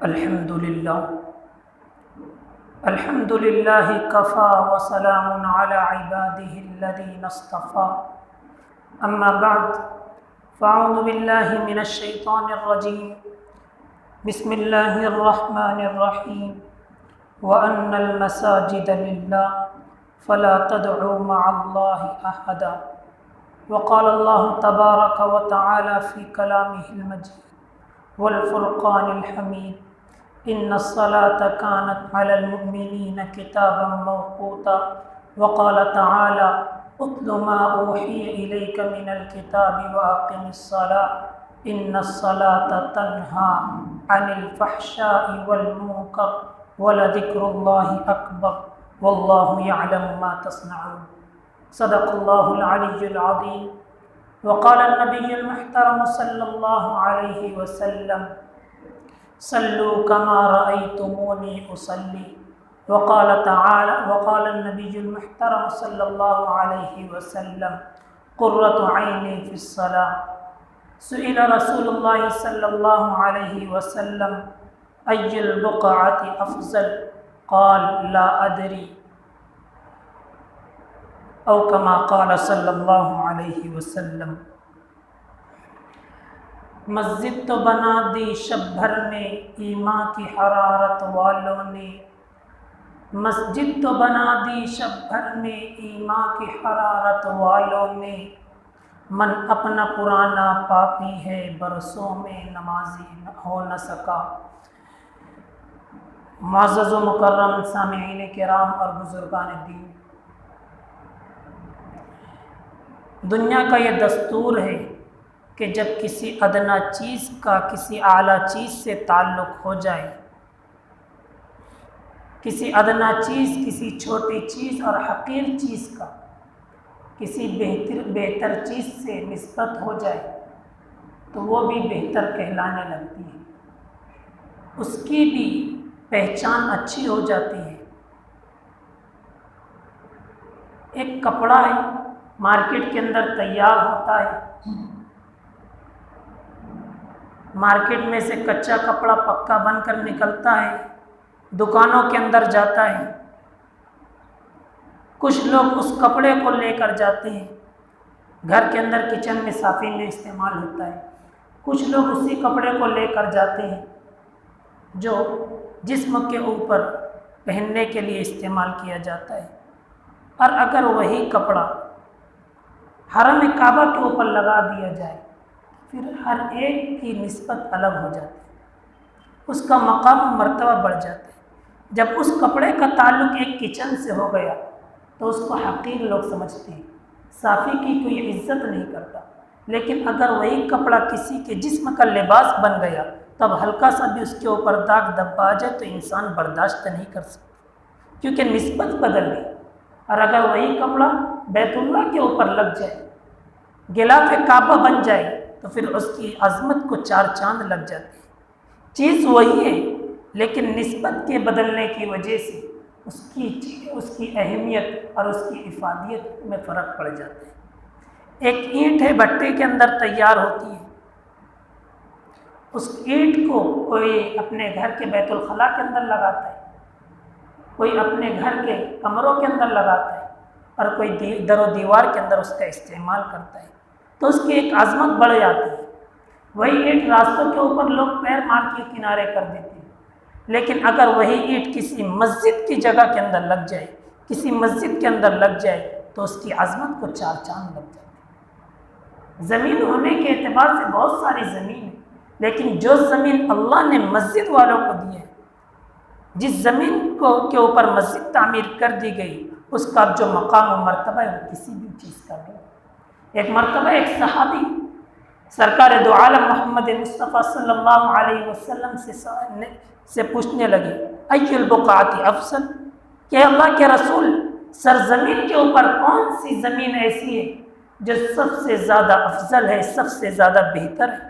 الحمد للہ کفا وسلام علی عباده الذین اصطفى اما بعد فاعوذ باللہ من الشیطان الرجیم بسم اللہ الرحمن الرحیم وَأَنَّ الْمَسَاجِدَ لِلَّهِ فَلَا تَدْعُوا مَعَ اللَّهِ أَحَدًا وقال الله تبارك وتعالى في كلامه المجيد والفرقان الحميد إن الصلاة كانت على المؤمنين كتابا موقوتا وقال تعالى اتل ما أوحي إليك من الكتاب وأقم الصلاة إن الصلاة تنهى عن الفحشاء والمنكر ولذكر الله أكبر والله يعلم ما تصنعون صدق الله العلي العظيم وقال النبي المحترم صلى الله عليه وسلم صلوا كما رأيتموني أصلي وقال النبي المحترم صلى الله عليه وسلم قرة عيني في الصلاة سئل رسول الله صلى الله عليه وسلم أي البقعة أفضل قال لا أدري او کما قال صلی اللہ علیہ وسلم۔ مسجد تو بنا دی شب بھر میں ایمان کی حرارت والوں نے، مسجد تو بنا دی شب بھر میں ایمان کی حرارت والوں نے، من اپنا پرانا پاپی ہے برسوں میں نمازی ہو نہ سکا۔ معزز و مکرم سامعین کرام اور بزرگان دین، دنیا کا یہ دستور ہے کہ جب کسی ادنا چیز کا کسی اعلیٰ چیز سے تعلق ہو جائے، کسی ادنا چیز کسی چھوٹی چیز اور حقیر چیز کا کسی بہتر چیز سے نسبت ہو جائے تو وہ بھی بہتر کہلانے لگتی ہے، اس کی بھی پہچان اچھی ہو جاتی ہے۔ ایک کپڑا ہے، مارکیٹ کے اندر تیار ہوتا ہے، مارکیٹ میں سے کچا کپڑا پکا بن کر نکلتا ہے، دکانوں کے اندر جاتا ہے، کچھ لوگ اس کپڑے کو لے کر جاتے ہیں، گھر کے اندر کچن میں صافی میں استعمال ہوتا ہے، کچھ لوگ اسی کپڑے کو لے کر جاتے ہیں جو جسم کے اوپر پہننے کے لیے استعمال کیا جاتا ہے، اور اگر وہی کپڑا حرم کعبہ کے اوپر لگا دیا جائے پھر ہر ایک کی نسبت الگ ہو جاتی ہے، اس کا مقام و مرتبہ بڑھ جاتا ہے۔ جب اس کپڑے کا تعلق ایک کچن سے ہو گیا تو اس کو حقیر لوگ سمجھتے ہیں، صافی کی کوئی عزت نہیں کرتا، لیکن اگر وہی کپڑا کسی کے جسم کا لباس بن گیا تب ہلکا سا بھی اس کے اوپر داغ دھبا آ جائے تو انسان برداشت نہیں کر سکتا، کیونکہ نسبت بدل گئی۔ اور اگر وہی کپڑا بیت اللہ کے اوپر لگ جائے، غلاف کعبہ بن جائے تو پھر اس کی عظمت کو چار چاند لگ جاتے ہیں۔ چیز وہی ہے لیکن نسبت کے بدلنے کی وجہ سے اس کی اہمیت اور اس کی افادیت میں فرق پڑ جاتا ہے۔ ایک اینٹ ہے، بھٹے کے اندر تیار ہوتی ہے، اس اینٹ کو کوئی اپنے گھر کے بیت الخلاء کے اندر لگاتا ہے، کوئی اپنے گھر کے کمروں کے اندر لگاتا ہے، اور کوئی در و دیوار کے اندر اس کا استعمال کرتا ہے، تو اس کی ایک عظمت بڑھ جاتی ہے۔ وہی اینٹ راستوں کے اوپر لوگ پیر مار کے کنارے کر دیتے ہیں، لیکن اگر وہی اینٹ کسی مسجد کی جگہ کے اندر لگ جائے، کسی مسجد کے اندر لگ جائے تو اس کی عظمت کو چار چاند لگ جاتے ہیں۔ زمین ہونے کے اعتبار سے بہت ساری زمین ہے، لیکن جو زمین اللہ نے مسجد والوں کو دی ہے، جس زمین کے اوپر مسجد تعمیر کر دی گئی، اس کا جو مقام و مرتبہ ہے وہ کسی بھی چیز کا نہیں۔ ایک مرتبہ ایک صحابی سرکار دو عالم محمد مصطفیٰ صلی اللہ علیہ وسلم سے پوچھنے لگے ای البقعۃ افضل، کہ اللہ کے رسول سرزمین کے اوپر کون سی زمین ایسی ہے جو سب سے زیادہ افضل ہے، سب سے زیادہ بہتر ہے؟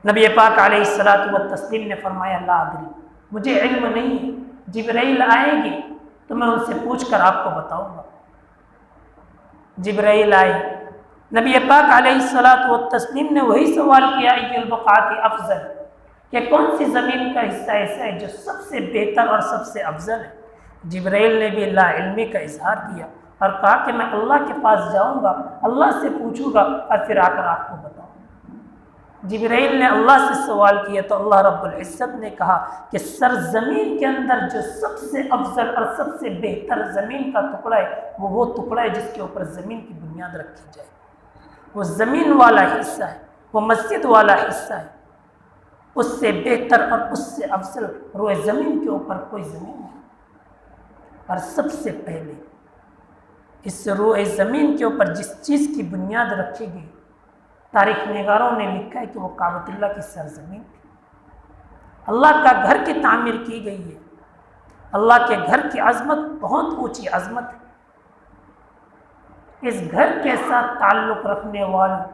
نبی پاک علیہ الصلاۃ والتسلیم نے فرمایا لا ادری، مجھے علم نہیں ہے، جبرائیل آئیں گے تو میں ان سے پوچھ کر آپ کو بتاؤں گا۔ جبرائیل آئے، نبی پاک علیہ الصلاۃ والتسلیم نے وہی سوال کیا ای البقعۃ افضل، کہ کون سی زمین کا حصہ ایسا ہے جو سب سے بہتر اور سب سے افضل ہے؟ جبرائیل نے بھی لا علمی کا اظہار کیا اور کہا کہ میں اللہ کے پاس جاؤں گا، اللہ سے پوچھوں گا اور پھر آ کر آپ کو بتاؤں گا۔ جبرائیل نے اللہ سے سوال کیا تو اللہ رب العزت نے کہا کہ سرزمین کے اندر جو سب سے افضل اور سب سے بہتر زمین کا ٹکڑا ہے وہ ٹکڑا ہے جس کے اوپر زمین کی بنیاد رکھی جائے، وہ زمین والا حصہ ہے، وہ مسجد والا حصہ ہے، اس سے بہتر اور اس سے افضل روئے زمین کے اوپر کوئی زمین نہیں۔ اور سب سے پہلے اس روئے زمین کے اوپر جس چیز کی بنیاد رکھی گئی، تاریخ نگاروں نے لکھا ہے کہ وہ کعبۃ اللہ کی سرزمین تھی۔ اللہ کا گھر کی تعمیر کی گئی ہے، اللہ کے گھر کی عظمت بہت اونچی عظمت ہے۔ اس گھر کے ساتھ تعلق رکھنے والوں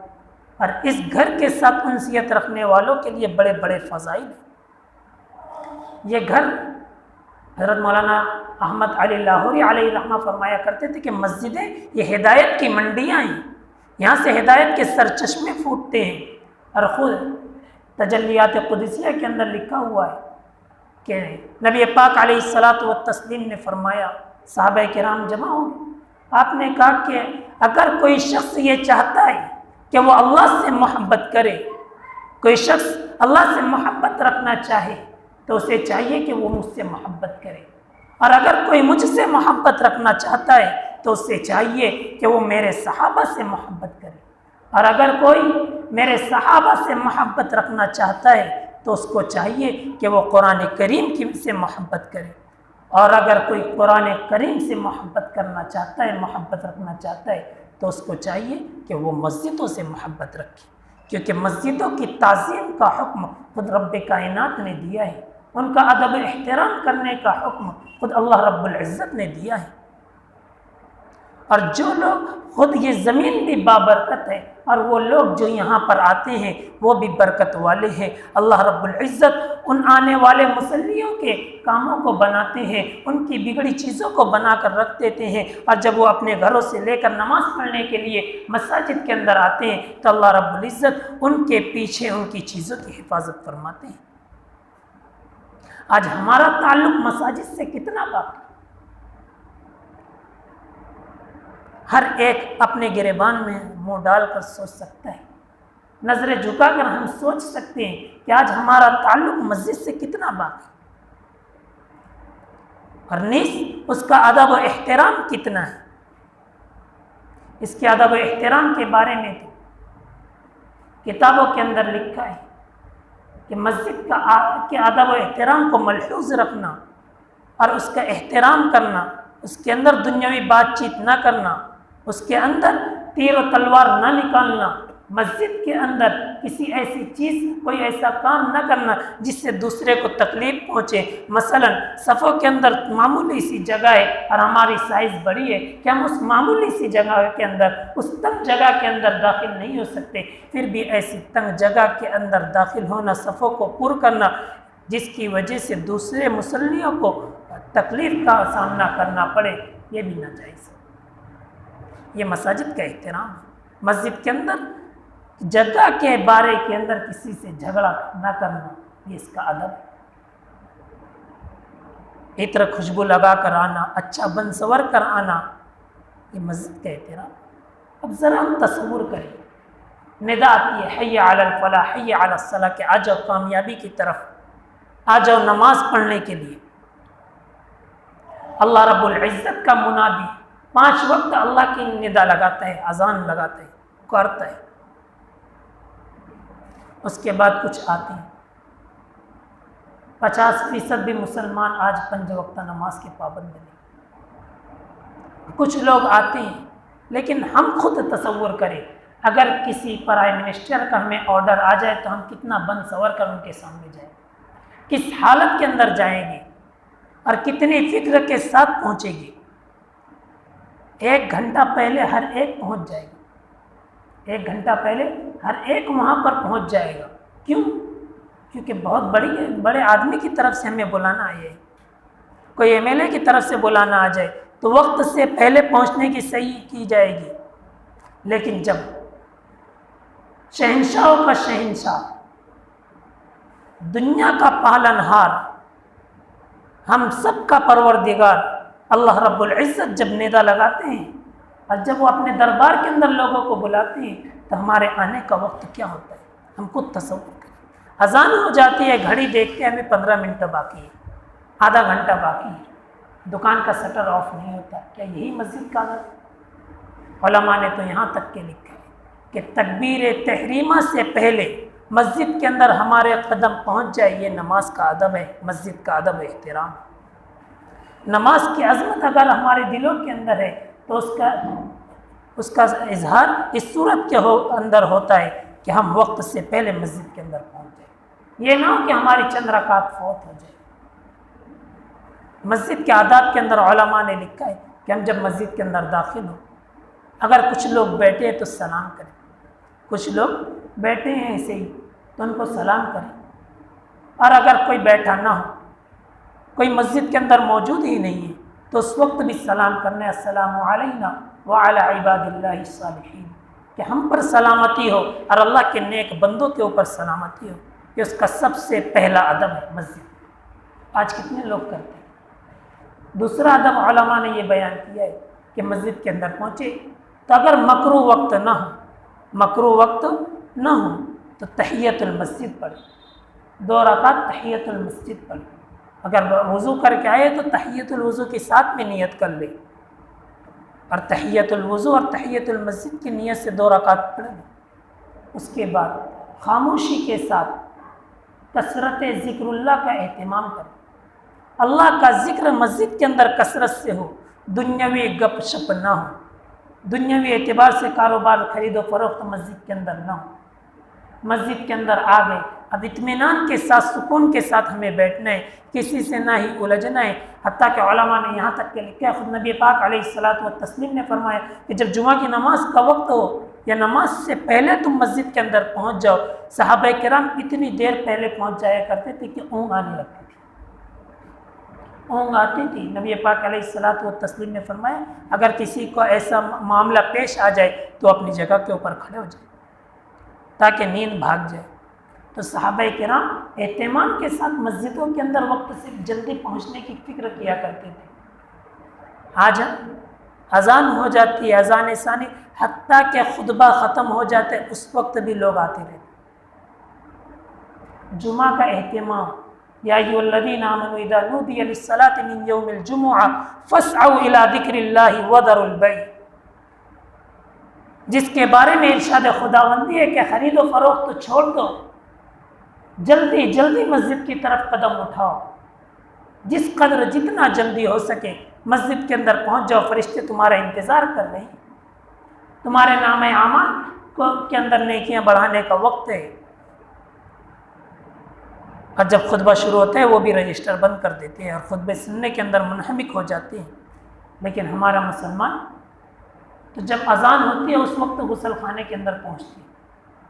اور اس گھر کے ساتھ انسیت رکھنے والوں کے لیے بڑے بڑے فضائل ہیں۔ یہ گھر حضرت مولانا احمد علی لاہوری علیہ رحمہ فرمایا کرتے تھے کہ مسجدیں یہ ہدایت کی منڈیاں ہیں، یہاں سے ہدایت کے سرچشمے پھوٹتے ہیں۔ اور خود تجلیات قدسیہ کے اندر لکھا ہوا ہے کہ نبی پاک علیہ الصلاۃ والتسلیم نے فرمایا، صحابہ کرام جمع ہو گئے، آپ نے کہا کہ اگر کوئی شخص یہ چاہتا ہے کہ وہ اللہ سے محبت کرے، کوئی شخص اللہ سے محبت رکھنا چاہے تو اسے چاہیے کہ وہ مجھ سے محبت کرے، اور اگر کوئی مجھ سے محبت رکھنا چاہتا ہے تو اسے چاہیے کہ وہ میرے صحابہ سے محبت کرے، اور اگر کوئی میرے صحابہ سے محبت رکھنا چاہتا ہے تو اس کو چاہیے کہ وہ قرآن کریم کی سے محبت کرے، اور اگر کوئی قرآن کریم سے محبت کرنا چاہتا ہے، محبت رکھنا چاہتا ہے تو اس کو چاہیے کہ وہ مسجدوں سے محبت رکھے، کیونکہ مسجدوں کی تعظیم کا حکم خود رب کائنات نے دیا ہے، ان کا ادب احترام کرنے کا حکم خود اللہ رب العزت نے دیا ہے۔ اور جو لوگ خود یہ زمین بھی بابرکت ہے اور وہ لوگ جو یہاں پر آتے ہیں وہ بھی برکت والے ہیں، اللہ رب العزت ان آنے والے مصلیوں کے کاموں کو بناتے ہیں، ان کی بگڑی چیزوں کو بنا کر رکھ دیتے ہیں، اور جب وہ اپنے گھروں سے لے کر نماز پڑھنے کے لیے مساجد کے اندر آتے ہیں تو اللہ رب العزت ان کے پیچھے ان کی چیزوں کی حفاظت فرماتے ہیں۔ آج ہمارا تعلق مساجد سے کتنا باقی؟ ہر ایک اپنے گریبان میں منہ ڈال کر سوچ سکتا ہے، نظریں جھکا کر ہم سوچ سکتے ہیں کہ آج ہمارا تعلق مسجد سے کتنا باقی، اور نیز اس کا ادب و احترام کتنا ہے۔ اس کے ادب و احترام کے بارے میں تو کتابوں کے اندر لکھا ہے کہ مسجد کے ادب و احترام کو ملحوظ رکھنا اور اس کا احترام کرنا، اس کے اندر دنیاوی بات چیت نہ کرنا، اس کے اندر تیر و تلوار نہ نکالنا، مسجد کے اندر کسی ایسی چیز، کوئی ایسا کام نہ کرنا جس سے دوسرے کو تکلیف پہنچے۔ مثلا صفوں کے اندر معمولی سی جگہ ہے اور ہماری سائز بڑی ہے کہ ہم اس معمولی سی جگہ کے اندر، اس تنگ جگہ کے اندر داخل نہیں ہو سکتے، پھر بھی ایسی تنگ جگہ کے اندر داخل ہونا، صفوں کو پر کرنا جس کی وجہ سے دوسرے مصلیوں کو تکلیف کا سامنا کرنا پڑے، یہ بھی ناجائز ہے۔ یہ مساجد کا احترام ہے۔ مسجد کے اندر جگہ کے بارے کے اندر کسی سے جھگڑا نہ کرنا، یہ اس کا ادب ہے۔ عطر خوشبو لگا کر آنا، اچھا بن سور کر آنا، یہ مسجد کا احترام ہے۔ اب ذرا ہم تصور کریں، ندا آتی ہے حی علی الفلاح، حی علی الصلاح، کہ آ جاؤ کامیابی کی طرف، آ جاؤ نماز پڑھنے کے لیے۔ اللہ رب العزت کا منادی 5 وقت اللہ کی ندا لگاتا ہے، اذان لگاتا ہے، پکارتا ہے۔ اس کے بعد کچھ آتے ہیں، 50% بھی مسلمان آج 5 وقت نماز کے پابند نہیں۔ کچھ لوگ آتے ہیں، لیکن ہم خود تصور کریں، اگر کسی پرائم منسٹر کا ہمیں آرڈر آ جائے تو ہم کتنا بن سور کر ان کے سامنے جائیں، کس حالت کے اندر جائیں گے اور کتنی فکر کے ساتھ پہنچے گی۔ 1 گھنٹہ پہلے ہر ایک پہنچ جائے گا، 1 گھنٹہ پہلے ہر ایک وہاں پر پہنچ جائے گا۔ کیوں؟ کیونکہ بہت بڑے آدمی کی طرف سے ہمیں بلانا آئے، کوئی MLA کی طرف سے بلانا آ جائے تو وقت سے پہلے پہنچنے کی صحیح کی جائے گی۔ لیکن جب شہنشاہوں کا شہنشاہ دنیا کا پالنہار، ہم سب کا پروردگار اللہ رب العزت جب ندا لگاتے ہیں اور جب وہ اپنے دربار کے اندر لوگوں کو بلاتے ہیں تو ہمارے آنے کا وقت کیا ہوتا ہے، ہم خود تصور کریں۔ اذان ہو جاتی ہے، گھڑی دیکھتے ہیں ہمیں 15 منٹ باقی ہے، آدھا گھنٹہ باقی ہے، دکان کا شٹر آف نہیں ہوتا۔ کیا یہی مسجد کا ادب ہے؟ علماء نے تو یہاں تک کے لکھا ہے کہ تکبیر تحریمہ سے پہلے مسجد کے اندر ہمارے قدم پہنچ جائے، یہ نماز کا ادب ہے، مسجد کا ادب احترام۔ نماز کی عظمت اگر ہمارے دلوں کے اندر ہے تو اس کا اظہار اس صورت کے اندر ہوتا ہے کہ ہم وقت سے پہلے مسجد کے اندر پہنچ جائیں، یہ نہ ہو کہ ہماری چند رکعت فوت ہو جائے۔ مسجد کے آداب کے اندر علماء نے لکھا ہے کہ ہم جب مسجد کے اندر داخل ہوں، اگر کچھ لوگ بیٹھے تو سلام کریں، کچھ لوگ بیٹھے ہیں ایسے ہی تو ان کو سلام کریں، اور اگر کوئی بیٹھا نہ ہو، کوئی مسجد کے اندر موجود ہی نہیں ہے تو اس وقت بھی سلام کرنے السلام علینا وعلی عباد اللہ الصالحین، کہ ہم پر سلامتی ہو اور اللہ کے نیک بندوں کے اوپر سلامتی ہو، کہ اس کا سب سے پہلا ادب ہے مسجد۔ آج کتنے لوگ کرتے ہیں؟ دوسرا ادب علماء نے یہ بیان کیا ہے کہ مسجد کے اندر پہنچے تو اگر مکروہ وقت نہ ہو، مکروہ وقت نہ ہو تو تحیت المسجد پڑھے، 2 رکعت تحیت المسجد پڑھے۔ اگر وضو کر کے آئے تو تحیت الوضو کے ساتھ میں نیت کر لے، اور تحیت الوضو اور تحیت المسجد کی نیت سے 2 رکعت پڑھ لیں۔ اس کے بعد خاموشی کے ساتھ کثرت ذکر اللہ کا اہتمام کریں، اللہ کا ذکر مسجد کے اندر کثرت سے ہو، دنیاوی گپ شپ نہ ہو، دنیاوی اعتبار سے کاروبار خرید و فروخت مسجد کے اندر نہ ہو۔ مسجد کے اندر آ گئے، اب اطمینان کے ساتھ سکون کے ساتھ ہمیں بیٹھنا ہے، کسی سے نہ ہی الجھنا ہے۔ حتیٰ کہ علماء نے یہاں تک کہ لکھا ہے، خود نبی پاک علیہ الصلاۃ والتسلیم نے فرمایا کہ جب جمعہ کی نماز کا وقت ہو یا نماز سے پہلے تم مسجد کے اندر پہنچ جاؤ۔ صحابہ کرام اتنی دیر پہلے پہنچ جایا کرتے تھے کہ اونگ آنے لگتی تھی، اونگ آتی تھی۔ نبی پاک علیہ الصلاۃ والتسلیم نے فرمایا اگر کسی کو ایسا معاملہ پیش آ جائے تو اپنی جگہ کے اوپر کھڑے ہو جائے تاکہ نیند بھاگ جائے۔ تو صحابہ کرام اہتمام کے ساتھ مسجدوں کے اندر وقت سے جلدی پہنچنے کی فکر کیا کرتے تھے۔ آج اذان ہو جاتی ہے، اذان ثانی، حتیٰ کہ خطبہ ختم ہو جاتے اس وقت بھی لوگ آتے رہتے۔ جمعہ کا اہتمام، یا ایھا الذین آمنوا اذا نودی للصلاۃ من یوم الجمعہ فاسعوا الی ذکر اللہ وذروا البیع، جس کے بارے میں ارشاد خداوندی ہے کہ خرید و فروخت تو چھوڑ دو، جلدی جلدی مسجد کی طرف قدم اٹھاؤ، جس قدر جتنا جلدی ہو سکے مسجد کے اندر پہنچ جاؤ، فرشتے تمہارا انتظار کر رہے ہیں، تمہارے نام اعمال کے اندر نیکیاں بڑھانے کا وقت ہے۔ اور جب خطبہ شروع ہوتا ہے وہ بھی رجسٹر بند کر دیتے ہیں اور خطبے سننے کے اندر منہمک ہو جاتے ہیں۔ لیکن ہمارا مسلمان تو جب اذان ہوتی ہے اس وقت غسل خانے کے اندر پہنچتی ہے۔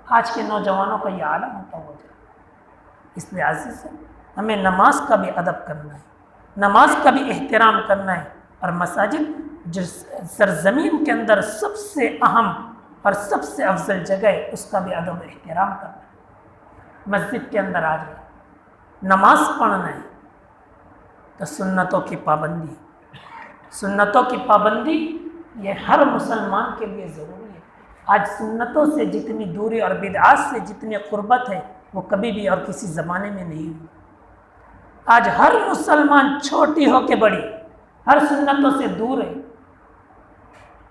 آج کے نوجوانوں کا یہ عالم ہوتا ہو جائے۔ اس لحاظ سے ہمیں نماز کا بھی ادب کرنا ہے، نماز کا بھی احترام کرنا ہے، اور مساجد جو سرزمین کے اندر سب سے اہم اور سب سے افضل جگہ ہے اس کا بھی ادب احترام کرنا ہے۔ مسجد کے اندر آ جائے، نماز پڑھنا ہے تو سنتوں کی پابندی، سنتوں کی پابندی یہ ہر مسلمان کے لیے ضروری ہے۔ آج سنتوں سے جتنی دوری اور بدعات سے جتنی قربت ہے وہ کبھی بھی اور کسی زمانے میں نہیں ہوئی۔ آج ہر مسلمان چھوٹی ہو کے بڑی ہر سنتوں سے دور ہے،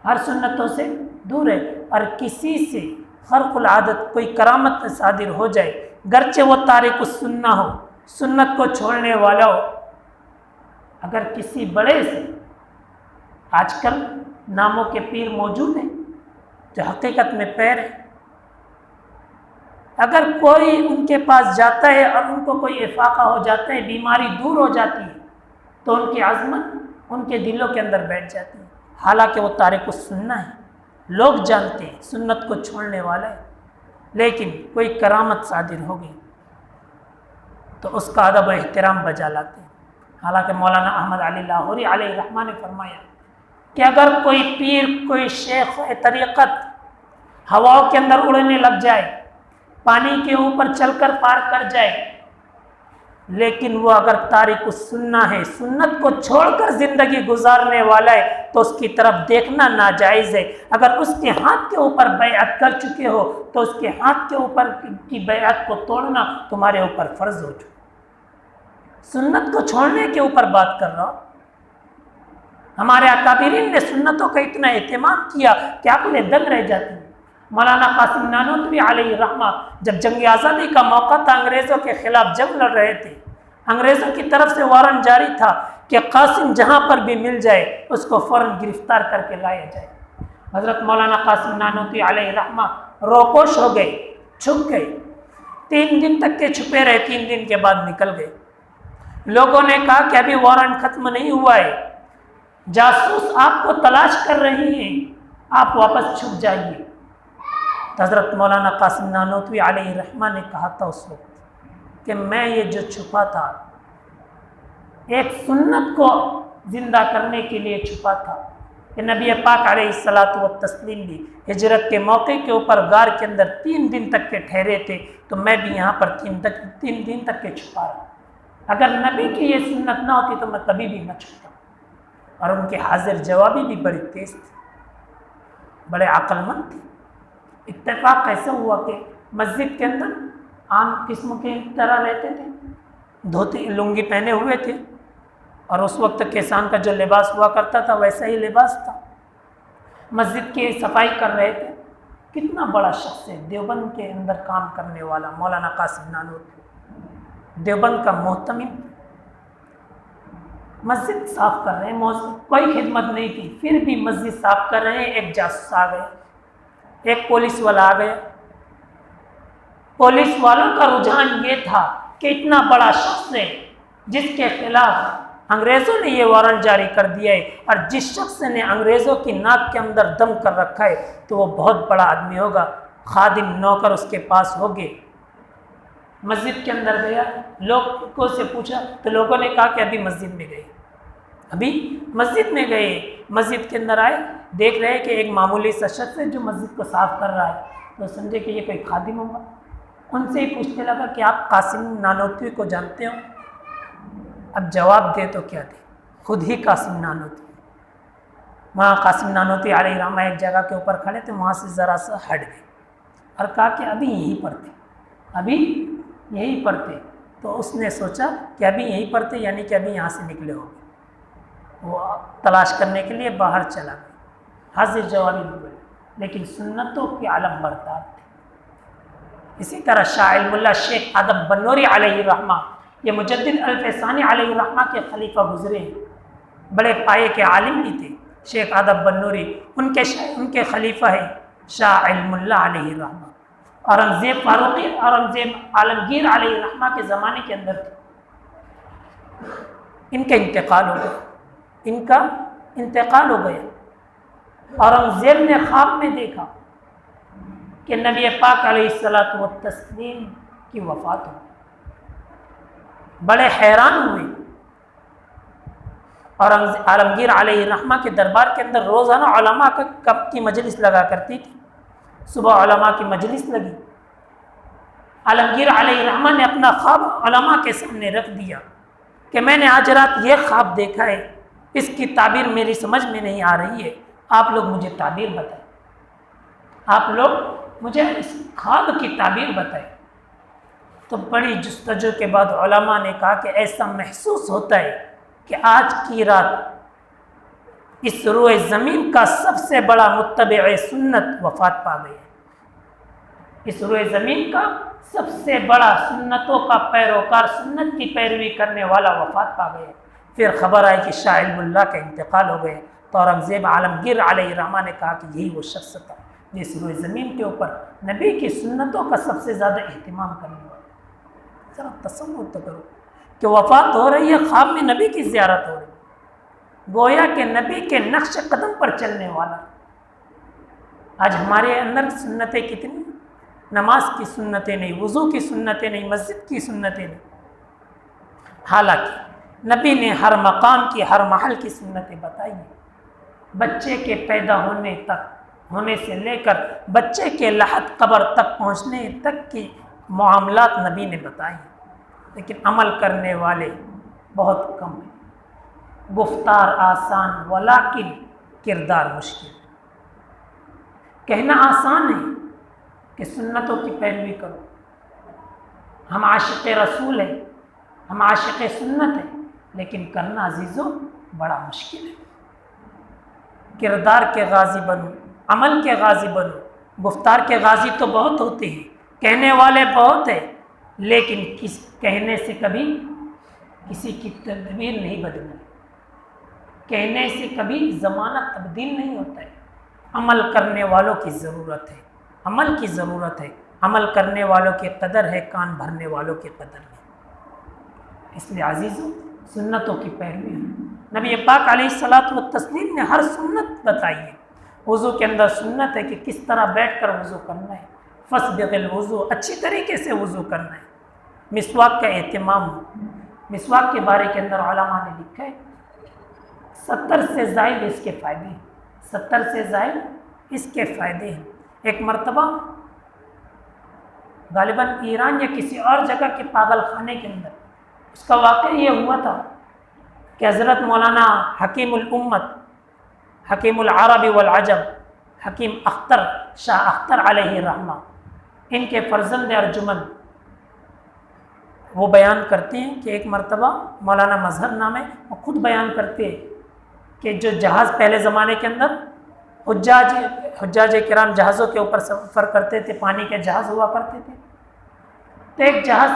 ہر سنتوں سے دور ہے، اور کسی سے خرق العادت کوئی کرامت صادر ہو جائے، گرچہ وہ تارک السنہ ہو، سنت کو چھوڑنے والا ہو، اگر کسی بڑے سے، آج کل ناموں کے پیر موجود ہیں جو حقیقت میں پیر ہیں، اگر کوئی ان کے پاس جاتا ہے اور ان کو کوئی افاقہ ہو جاتا ہے، بیماری دور ہو جاتی ہے، تو ان کی عظمت ان کے دلوں کے اندر بیٹھ جاتی ہے، حالانکہ وہ تارک السنہ ہے، لوگ جانتے ہیں سنت کو چھوڑنے والا ہے، لیکن کوئی کرامت صادر ہو گئی تو اس کا ادب و احترام بجا لاتے ہیں۔ حالانکہ مولانا احمد علی لاہوری علیہ الرحمہ نے فرمایا کہ اگر کوئی پیر، کوئی شیخ طریقت ہواؤں کے اندر اڑنے لگ جائے، پانی کے اوپر چل کر پار کر جائے، لیکن وہ اگر تارک السنہ ہے، سنت کو چھوڑ کر زندگی گزارنے والا ہے، تو اس کی طرف دیکھنا ناجائز ہے۔ اگر اس کے ہاتھ کے اوپر بیعت کر چکے ہو تو اس کے ہاتھ کے اوپر کی بیعت کو توڑنا تمہارے اوپر فرض ہو چکا۔ سنت کو چھوڑنے کے اوپر بات کر رہا ہوں۔ ہمارے اکابرین نے سنتوں کا اتنا اہتمام کیا کہ عقلیں دنگ رہ جاتی ہیں۔ مولانا قاسم نانوتوی علیہ الرحمہ جب جنگ آزادی کا موقع تھا، انگریزوں کے خلاف جنگ لڑ رہے تھے، انگریزوں کی طرف سے وارنٹ جاری تھا کہ قاسم جہاں پر بھی مل جائے اس کو فوراً گرفتار کر کے لایا جائے۔ حضرت مولانا قاسم نانوتوی علیہ الرحمہ روپوش ہو گئے، چھپ گئے، 3 دن تک کے چھپے رہے، 3 دن کے بعد نکل گئے۔ لوگوں نے کہا کہ ابھی وارنٹ ختم نہیں ہوا ہے، جاسوس آپ کو تلاش کر رہی ہیں، آپ واپس چھپ جائیے۔ تو حضرت مولانا قاسم نانوتوی علیہ الرحمہ نے کہا تھا اس وقت کہ میں یہ جو چھپا تھا ایک سنت کو زندہ کرنے کے لیے چھپا تھا کہ نبی پاک علیہ الصلاۃ والتسلیم بھی ہجرت کے موقع کے اوپر غار کے اندر 3 دن تک کے ٹھہرے تھے، تو میں بھی یہاں پر 3 دن تک کے چھپا رہا۔ اگر نبی کی یہ سنت نہ ہوتی تو میں کبھی بھی نہ چھپتا۔ اور ان کے حاضر جوابی بھی بڑی تیز تھے، بڑے عقل مند تھے۔ اتفاق ایسا ہوا کہ مسجد کے اندر عام قسم کی طرح رہتے تھے، دھوتی لنگی پہنے ہوئے تھے، اور اس وقت کسان کا جو لباس ہوا کرتا تھا ویسا ہی لباس تھا۔ مسجد کی صفائی کر رہے تھے۔ کتنا بڑا شخص ہے، دیوبند کے اندر کام کرنے والا مولانا قاسم نانوتوی، دیوبند کا محتمم، مسجد صاف کر رہے ہیں، کوئی خدمت نہیں تھی، پھر بھی مسجد صاف کر رہے ہیں۔ ایک جاسوس آ گئے، ایک پولیس والا آ گیا۔ پولیس والوں کا رجحان یہ تھا کہ اتنا بڑا شخص ہے جس کے خلاف انگریزوں نے یہ وارنٹ جاری کر دیا ہے، اور جس شخص نے انگریزوں کی ناک کے اندر دم کر رکھا ہے تو وہ بہت بڑا آدمی ہوگا۔ خادم نوکر اس کے پاس ہوگے۔ مسجد کے اندر گیا، لوگوں سے پوچھا تو لوگوں نے کہا کہ ابھی مسجد میں گئے، ابھی مسجد میں گئے۔ مسجد کے اندر آئے، دیکھ رہے کہ ایک معمولی سا شخص ہے جو مسجد کو صاف کر رہا ہے، تو سمجھے کہ یہ کوئی خادم ہوگا۔ ان سے ہی پوچھنے لگا کہ آپ قاسم نانوتوی کو جانتے ہو؟ اب جواب دے تو کیا دے، خود ہی قاسم نانوتوی۔ وہاں قاسم نانوتوی علیہ الرحمہ ایک جگہ کے اوپر کھڑے تھے، وہاں سے ذرا سا ہٹ گئے اور کہا کہ ابھی یہیں پر تھے، ابھی یہیں پر تھے۔ تو اس نے سوچا کہ ابھی یہیں پر تھے، یعنی کہ ابھی یہاں سے نکلے ہو گئے۔ وہ تلاش کرنے کے لیے باہر چلا گیا، حاضر جوابی بولے، لیکن سنتوں کے عالم بردار تھے۔ اسی طرح شاہ علم اللہ شیخ ادب بنوری علیہ الرحمہ، یہ مجدد الفسانی علیہ الرحمہ کے خلیفہ گزرے ہیں، بڑے پائے کے عالم بھی تھے شیخ ادب بنوری۔ ان کے خلیفہ ہیں شاہ علم اللہ علیہ الرحمہ۔ اورنگزیب فاروقی، اورنگزیب عالمگیر علیہ الرحمہ کے زمانے کے اندر تھے۔ ان کا انتقال ہو گیا، ان کا انتقال ہو گیا۔ اورنگزیب نے خواب میں دیکھا کہ نبی پاک علیہ الصلاۃ والتسلیم کی وفات ہو، بڑے حیران ہوئے۔ اور عالمگیر علیہ الرحمہ کے دربار کے اندر روزانہ علماء کی مجلس لگا کرتی تھی، صبح علماء کی مجلس لگی۔ عالمگیر علیہ الرحمہ نے اپنا خواب علماء کے سامنے رکھ دیا کہ میں نے آج رات یہ خواب دیکھا ہے، اس کی تعبیر میری سمجھ میں نہیں آ رہی ہے، آپ لوگ مجھے تعبیر بتائیں، آپ لوگ مجھے اس خواب کی تعبیر بتائیں۔ تو بڑی جستجو کے بعد علماء نے کہا کہ ایسا محسوس ہوتا ہے کہ آج کی رات اس روئے زمین کا سب سے بڑا متبع سنت وفات پا گئی ہے، اس روئے زمین کا سب سے بڑا سنتوں کا پیروکار، سنت کی پیروی کرنے والا وفات پا گئے۔ پھر خبر آئی کہ شاہ علم اللہ کا انتقال ہو گئے، تو اورنگزیب عالمگیر علیہ الرحمہ نے کہا کہ یہی وہ شخص تھا جس روئے زمین کے اوپر نبی کی سنتوں کا سب سے زیادہ اہتمام کرنے والا۔ ذرا تصور تو کرو کہ وفات ہو رہی ہے، خواب میں نبی کی زیارت ہو رہی ہے، گویا کہ نبی کے نقش قدم پر چلنے والا۔ آج ہمارے اندر سنتیں کتنی، نماز کی سنتیں نہیں، وضو کی سنتیں نہیں، مسجد کی سنتیں نہیں۔ حالانکہ نبی نے ہر مقام کی، ہر محل کی سنتیں بتائی ہیں۔ بچے کے پیدا ہونے سے لے کر بچے کے لحد قبر تک پہنچنے تک کی معاملات نبی نے بتائی ہیں۔ لیکن عمل کرنے والے بہت کم ہیں۔ گفتار آسان ولیکن کردار مشکل۔ کہنا آسان ہے کہ سنتوں کی پیروی کرو، ہم عاشق رسول ہیں، ہم عاشق سنت ہیں، لیکن کرنا عزیزوں بڑا مشکل ہے۔ کردار کے غازی بنو، عمل کے غازی بنو۔ گفتار کے غازی تو بہت ہوتے ہیں، کہنے والے بہت ہیں، لیکن کہنے سے کبھی کسی کی تدبیر نہیں بدلتی، کہنے سے کبھی زمانہ تبدیل نہیں ہوتا ہے۔ عمل کرنے والوں کی ضرورت ہے، عمل کی ضرورت ہے۔ عمل کرنے والوں کی قدر ہے، کان بھرنے والوں کی قدر نہیں۔ اس لیے عزیزوں سنتوں کی پیروی ہے۔ نبی پاک علیہ الصلاۃ والتسلیم نے ہر سنت بتائی ہے۔ وضو کے اندر سنت ہے کہ کس طرح بیٹھ کر وضو کرنا ہے، فاسبغ الوضو، اچھی طریقے سے وضو کرنا ہے۔ مسواک کا اہتمام ہو۔ مسواک کے بارے کے اندر علماء نے لکھا ہے 70 سے زائد اس کے فائدے ہیں، 70 سے زائد اس کے فائدے ہیں۔ ایک مرتبہ غالباً ایران یا کسی اور جگہ کے پاگل خانے کے اندر اس کا واقعہ یہ ہوا تھا کہ حضرت مولانا حکیم الامت، حکیم العرب والعجم، حکیم اختر شاہ اختر علیہ الرحمہ، ان کے فرزند ارجمند وہ بیان کرتے ہیں کہ ایک مرتبہ مولانا مظہر نام ہے، وہ خود بیان کرتے ہیں کہ جو جہاز پہلے زمانے کے اندر حجاج کرام جہازوں کے اوپر سفر کرتے تھے، پانی کے جہاز ہوا کرتے تھے، تو ایک جہاز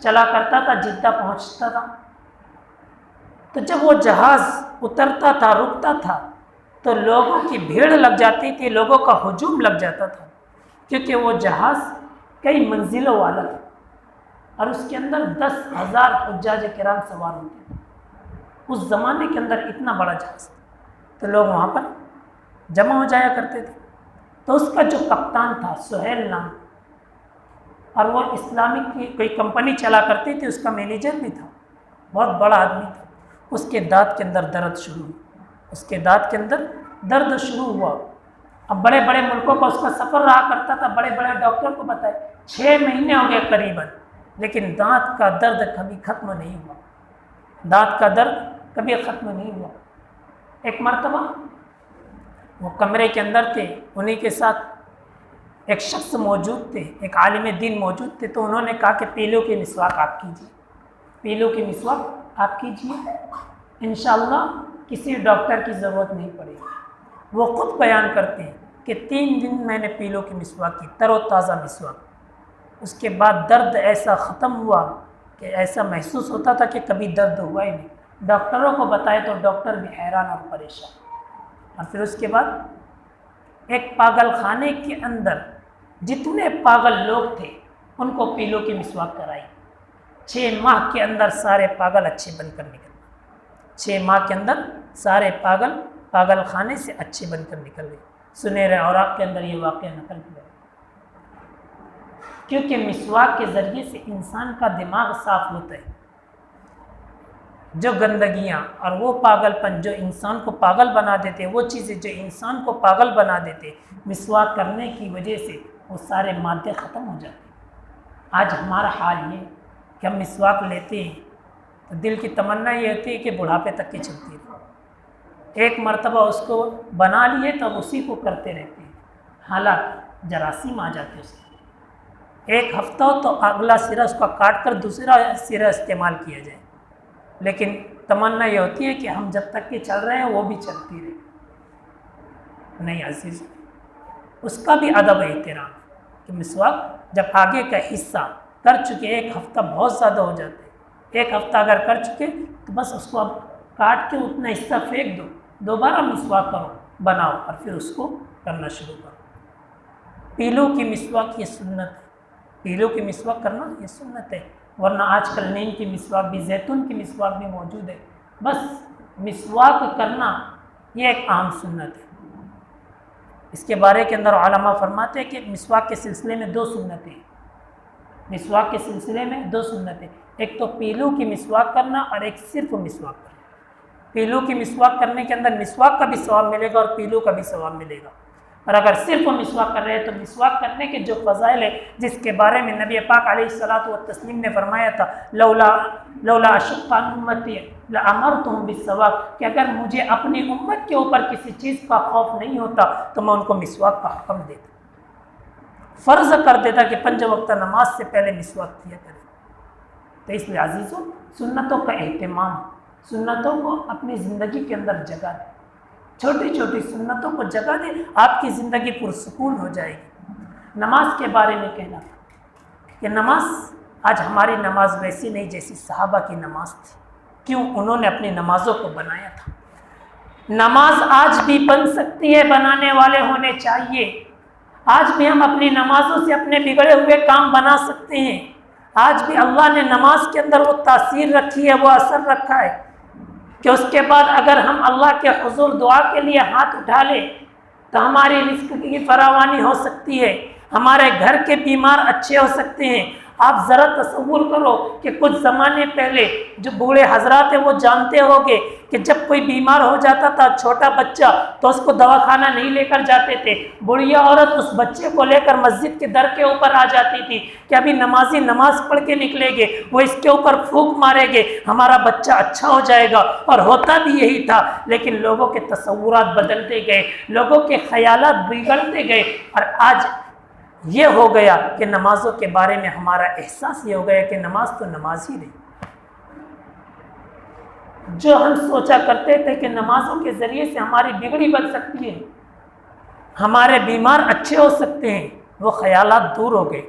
چلا کرتا تھا، جدہ پہنچتا تھا، تو جب وہ جہاز اترتا تھا، رکتا تھا، تو لوگوں کی بھیڑ لگ جاتی تھی، لوگوں کا ہجوم لگ جاتا تھا، کیونکہ وہ جہاز کئی منزلوں والا تھا اور اس کے اندر 10,000 حجاج کرام سوار ہوتے تھے۔ اس زمانے کے اندر اتنا بڑا جہاز تھا، تو لوگ وہاں پر جمع ہو جایا کرتے تھے۔ تو اس کا جو کپتان تھا سہیل نام، اور وہ اسلامک کی کوئی کمپنی چلا کرتی تھی، اس کا مینیجر بھی تھا، بہت بڑا آدمی تھا۔ اس کے دانت کے اندر درد شروع ہوا، اس کے دانت کے اندر درد شروع ہوا۔ اب بڑے بڑے ملکوں کا اس کا سفر رہا کرتا تھا، بڑے بڑے ڈاکٹر کو بتائے 6 مہینے ہو گئے قریباً، لیکن دانت کا درد کبھی ختم نہیں ہوا، دانت کا درد کبھی ختم نہیں ہوا۔ ایک مرتبہ وہ کمرے کے اندر تھے، انہی کے ساتھ ایک شخص موجود تھے، ایک عالم دین موجود تھے، تو انہوں نے کہا کہ پیلو کی مسواک آپ کیجیے، پیلو کی مسواک آپ کیجیے، انشاءاللہ کسی ڈاکٹر کی ضرورت نہیں پڑے گی۔ وہ خود بیان کرتے ہیں کہ 3 دن میں نے پیلو کی مسواک کی، تر و تازہ مسواک، اس کے بعد درد ایسا ختم ہوا کہ ایسا محسوس ہوتا تھا کہ کبھی درد ہوا ہی نہیں۔ ڈاکٹروں کو بتائے تو ڈاکٹر بھی حیران اور پریشان۔ اور پھر اس کے بعد ایک پاگل خانے کے اندر جتنے پاگل لوگ تھے ان کو پیلو کی مسواک کرائی، 6 ماہ کے اندر سارے پاگل اچھے بن کر نکل گئے، 6 ماہ کے اندر سارے پاگل خانے سے اچھے بن کر نکل گئے۔ سنہرے اوراق کے اندر یہ واقعہ نقل کیا، کیونکہ مسواک کے ذریعے سے انسان کا دماغ صاف ہوتا ہے۔ جو گندگیاں اور وہ پاگل پن جو انسان کو پاگل بنا دیتے، وہ چیزیں جو انسان کو پاگل بنا دیتے، مسواک کرنے کی وجہ سے وہ سارے مادے ختم ہو جاتے ہیں۔ آج ہمارا حال یہ کہ ہم مسواک لیتے ہیں تو دل کی تمنا یہ ہوتی ہے کہ بڑھاپے تک کی چلتی ہے، ایک مرتبہ اس کو بنا لیے تو اب اسی کو کرتے رہتے ہیں، حالانکہ جراثیم آ جاتے ہیں اس کے، ایک ہفتہ ہو تو اگلا سرا اس کا کاٹ کر دوسرا سرا استعمال کیا جائے، لیکن تمنا یہ ہوتی ہے کہ ہم جب تک کہ چل رہے ہیں وہ بھی چلتی رہے۔ نہیں عزیز، اس کا بھی ادب احترام کہ مسواک جب آگے کا حصہ کر چکے، ایک ہفتہ بہت زیادہ ہو جاتے ہیں، ایک ہفتہ اگر کر چکے تو بس اس کو اب کاٹ کے اتنا حصہ پھینک دو، دوبارہ مسواک کرو، بناؤ اور پھر اس کو کرنا شروع کرو۔ پیلو کی مسواک یہ سنت ہے، پیلو کی مسواک کرنا یہ سنت ہے، ورنہ آج کل نیم کی مسواک بھی، زیتون کی مسواک بھی موجود ہے۔ بس مسواک کرنا یہ ایک عام سنت ہے۔ اس کے بارے کے اندر علماء فرماتے ہیں کہ مسواک کے سلسلے میں 2 سنتیں ہیں، مسواک کے سلسلے میں 2 سنتیں، ایک تو پیلو کی مسواک کرنا اور ایک صرف مسواک کرنا۔ پیلو کی مسواک کرنے کے اندر مسواک کا بھی ثواب ملے گا اور پیلو کا بھی ثواب ملے گا، اور اگر صرف مسواک کر رہے ہیں تو مسواک کرنے کے جو فضائل ہے جس کے بارے میں نبی پاک علیہ الصلاۃ والتسلیم نے فرمایا تھا لولا اشق عن امتی لامرتهم بالسواک، کہ اگر مجھے اپنی امت کے اوپر کسی چیز کا خوف نہیں ہوتا تو میں ان کو مسواک کا حکم دیتا، فرض کر دیتا کہ 5 وقت نماز سے پہلے مسواک کیا کرے۔ تو اس لیے عزیزوں، سنتوں کا اہتمام، سنتوں کو اپنی زندگی کے اندر جگہ دیں، چھوٹی چھوٹی سنتوں کو جگہ دیں، آپ کی زندگی پرسکون ہو جائے گی۔ نماز کے بارے میں کہنا تھا کہ نماز، آج ہماری نماز ویسی نہیں جیسی صحابہ کی نماز تھی۔ کیوں؟ انہوں نے اپنی نمازوں کو بنایا تھا۔ نماز آج بھی بن سکتی ہے، بنانے والے ہونے چاہیے۔ آج بھی ہم اپنی نمازوں سے اپنے بگڑے ہوئے کام بنا سکتے ہیں۔ آج بھی اللہ نے نماز کے اندر وہ تاثیر رکھی ہے، وہ اثر رکھا ہے کہ اس کے بعد اگر ہم اللہ کے حضور دعا کے لیے ہاتھ اٹھا لیں تو ہماری رزق کی فراوانی ہو سکتی ہے، ہمارے گھر کے بیمار اچھے ہو سکتے ہیں۔ آپ ذرا تصور کرو کہ کچھ زمانے پہلے جو بوڑھے حضرات ہیں وہ جانتے ہوگے کہ جب کوئی بیمار ہو جاتا تھا چھوٹا بچہ تو اس کو دواخانہ نہیں لے کر جاتے تھے، بڑھیا عورت اس بچے کو لے کر مسجد کے در کے اوپر آ جاتی تھی کہ ابھی نمازی نماز پڑھ کے نکلے گے، وہ اس کے اوپر پھونک مارے گے، ہمارا بچہ اچھا ہو جائے گا۔ اور ہوتا بھی یہی تھا، لیکن لوگوں کے تصورات بدلتے گئے، لوگوں کے خیالات بگڑتے گئے، اور آج یہ ہو گیا کہ نمازوں کے بارے میں ہمارا احساس یہ ہو گیا کہ نماز تو نماز ہی نہیں۔ جو ہم سوچا کرتے تھے کہ نمازوں کے ذریعے سے ہماری بگڑی بن سکتی ہے، ہمارے بیمار اچھے ہو سکتے ہیں، وہ خیالات دور ہو گئے۔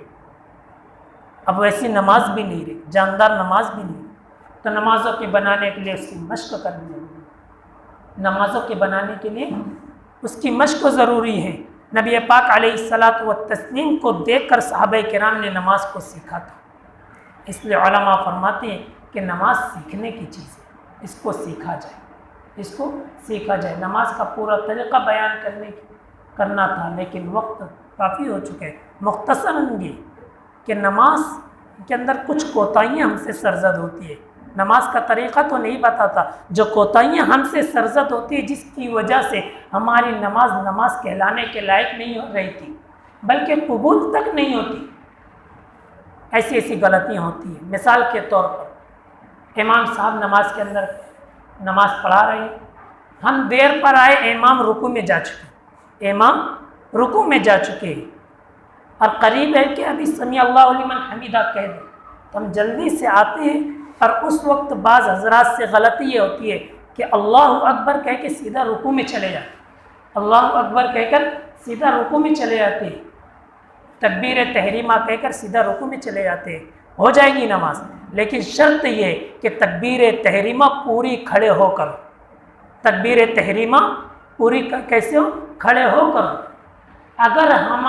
اب ویسی نماز بھی نہیں رہی، جاندار نماز بھی نہیں رہی۔ تو نمازوں کے بنانے کے لیے اس کی مشق کرنی ضروری ہے، نمازوں کے بنانے کے لیے اس کی مشق ضروری ہے۔ نبی پاک علیہ الصلاۃ والتسلیم کو دیکھ کر صحابہ کرام نے نماز کو سیکھا تھا۔ اس لیے علماء فرماتے ہیں کہ نماز سیکھنے کی چیز ہے، اس کو سیکھا جائے، اس کو سیکھا جائے۔ نماز کا پورا طریقہ بیان کرنا تھا، لیکن وقت کافی ہو چکے۔ مختصراً یہ کہ نماز کے اندر کچھ کوتاہیاں ہم سے سرزد ہوتی ہے، نماز کا طریقہ تو نہیں بتاتا، جو کوتاہیاں ہم سے سرزد ہوتی ہے جس کی وجہ سے ہماری نماز کہلانے کے لائق نہیں ہو رہی تھی، بلکہ قبول تک نہیں ہوتی، ایسی غلطیاں ہوتی ہیں۔ مثال کے طور پر امام صاحب نماز کے اندر نماز پڑھا رہے ہیں، ہم دیر پر آئے، امام رکوع میں جا چکے، امام رکوع میں جا چکے ہیں، اور قریب ہے کہ ابھی سمیع اللہ لمن حمیدہ کہہ دیں، تو ہم جلدی سے آتے ہیں، اور اس وقت بعض حضرات سے غلطی یہ ہوتی ہے کہ اللہ اکبر کہہ کے سیدھا رکوع میں چلے جاتے ہیں، اللہ اکبر کہہ کر سیدھا رکوع میں چلے جاتے ہیں، تکبیر تحریمہ کہہ کر سیدھا رکوع میں چلے جاتے ہیں۔ ہو جائے گی نماز، لیکن شرط یہ کہ تکبیر تحریمہ پوری کھڑے ہو کر، تکبیر تحریمہ پوری کیسے ہو؟ کھڑے ہو کر۔ اگر ہم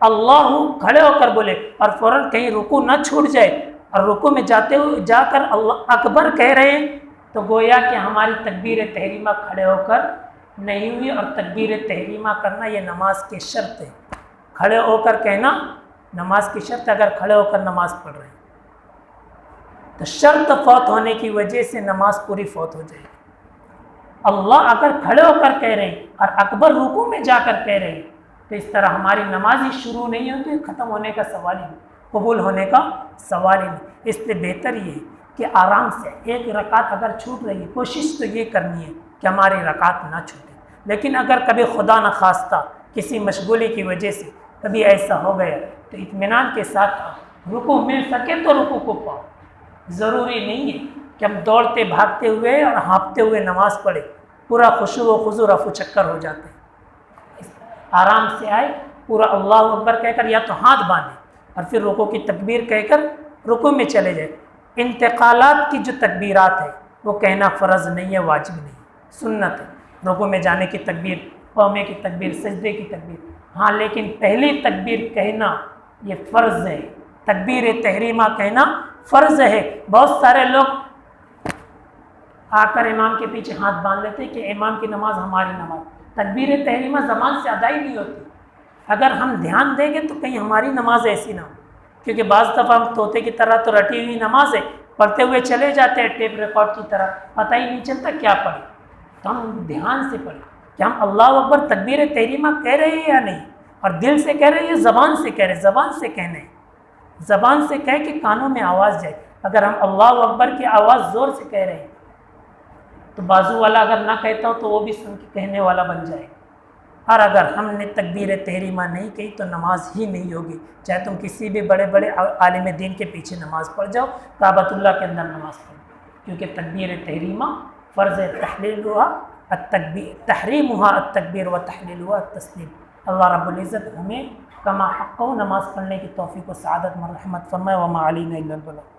اللہ کھڑے ہو کر بولے اور فوراً کہیں رکوع نہ چھوٹ جائے اور رکوع میں جاتے ہوئے جا کر اللہ اکبر کہہ رہے ہیں تو گویا کہ ہماری تکبیر تحریمہ کھڑے ہو کر نہیں ہوئی، اور تکبیر تحریمہ کرنا یہ نماز کی شرط ہے، کھڑے ہو کر کہنا نماز کی شرط ہے۔ اگر کھڑے ہو کر نماز پڑھ رہے ہیں تو شرط فوت ہونے کی وجہ سے نماز پوری فوت ہو جائے گی۔ اللہ اگر کھڑے ہو کر کہہ رہے ہیں اور اکبر رکوع میں جا کر کہہ رہے ہیں تو اس طرح ہماری نماز ہی شروع نہیں ہوتی، ختم ہونے کا سوال ہی نہیں، قبول ہونے کا سوال ہی نہیں۔ اس لیے بہتر یہ ہے کہ آرام سے ایک رکعت اگر چھوٹ رہی ہے، کوشش تو یہ کرنی ہے کہ ہماری رکعت نہ چھوٹے، لیکن اگر کبھی خدا نخواستہ کسی مشغولی کی وجہ سے کبھی ایسا ہو گیا تو اطمینان کے ساتھ رکوع مل سکے تو رکوع کو پاؤ۔ ضروری نہیں ہے کہ ہم دوڑتے بھاگتے ہوئے اور ہانپتے ہوئے نماز پڑھیں، پورا خشوع و خضوع رفع چکر ہو جاتے ہیں۔ آرام سے آئے، پورا اللہ اکبر کہہ کر یا تو ہاتھ باندھیں اور پھر رکوع کی تکبیر کہہ کر رکوع میں چلے جائیں۔ انتقالات کی جو تکبیرات ہے وہ کہنا فرض نہیں ہے، واجب نہیں ہے، سنت ہے۔ رکوع میں جانے کی تکبیر، قومے کی تکبیر، سجدے کی تکبیر، ہاں لیکن پہلی تکبیر کہنا یہ فرض ہے، تکبیر تحریمہ کہنا فرض ہے۔ بہت سارے لوگ آ کر امام کے پیچھے ہاتھ باندھ لیتے کہ امام کی نماز ہماری نماز، تکبیر تحریمہ زبان سے ادا ہی نہیں ہوتی۔ اگر ہم دھیان دیں گے تو کہیں ہماری نماز ایسی نہ ہو، کیونکہ بعض دفعہ ہم طوطے کی طرح تو رٹی ہوئی نماز ہے پڑھتے ہوئے چلے جاتے ہیں ٹیپ ریکارڈ کی طرح، پتہ ہی نہیں چلتا کیا پڑھیں، تو ہم دھیان سے پڑھیں۔ کہ ہم اللہ اکبر تکبیر تحریمہ کہہ رہے ہیں یا نہیں، اور دل سے کہہ رہے ہیں یا زبان سے کہہ رہے ہیں؟ زبان سے کہنے ہیں، زبان سے کہہ کے کانوں میں آواز جائے۔ اگر ہم اللہ اکبر کی آواز زور سے کہہ رہے ہیں تو بازو والا اگر نہ کہتا ہو تو وہ بھی سن کے کہنے والا بن جائے، اور اگر ہم نے تکبیر تحریمہ نہیں کہی تو نماز ہی نہیں ہوگی، چاہے تم کسی بھی بڑے بڑے عالم دین کے پیچھے نماز پڑھ جاؤ، کعبۃ اللہ کے اندر نماز پڑھو، کیونکہ تکبیر تحریمہ فرض تحلیل ہوا التکبیر، تحریم ہوا التکبیر و تحلیل ہوا التسلیم۔ اللہ رب العزت ہمیں کما حق نماز پڑھنے کی توفیق و سعادت میں رحمت فرمائے، وما علینا الا البلاغ۔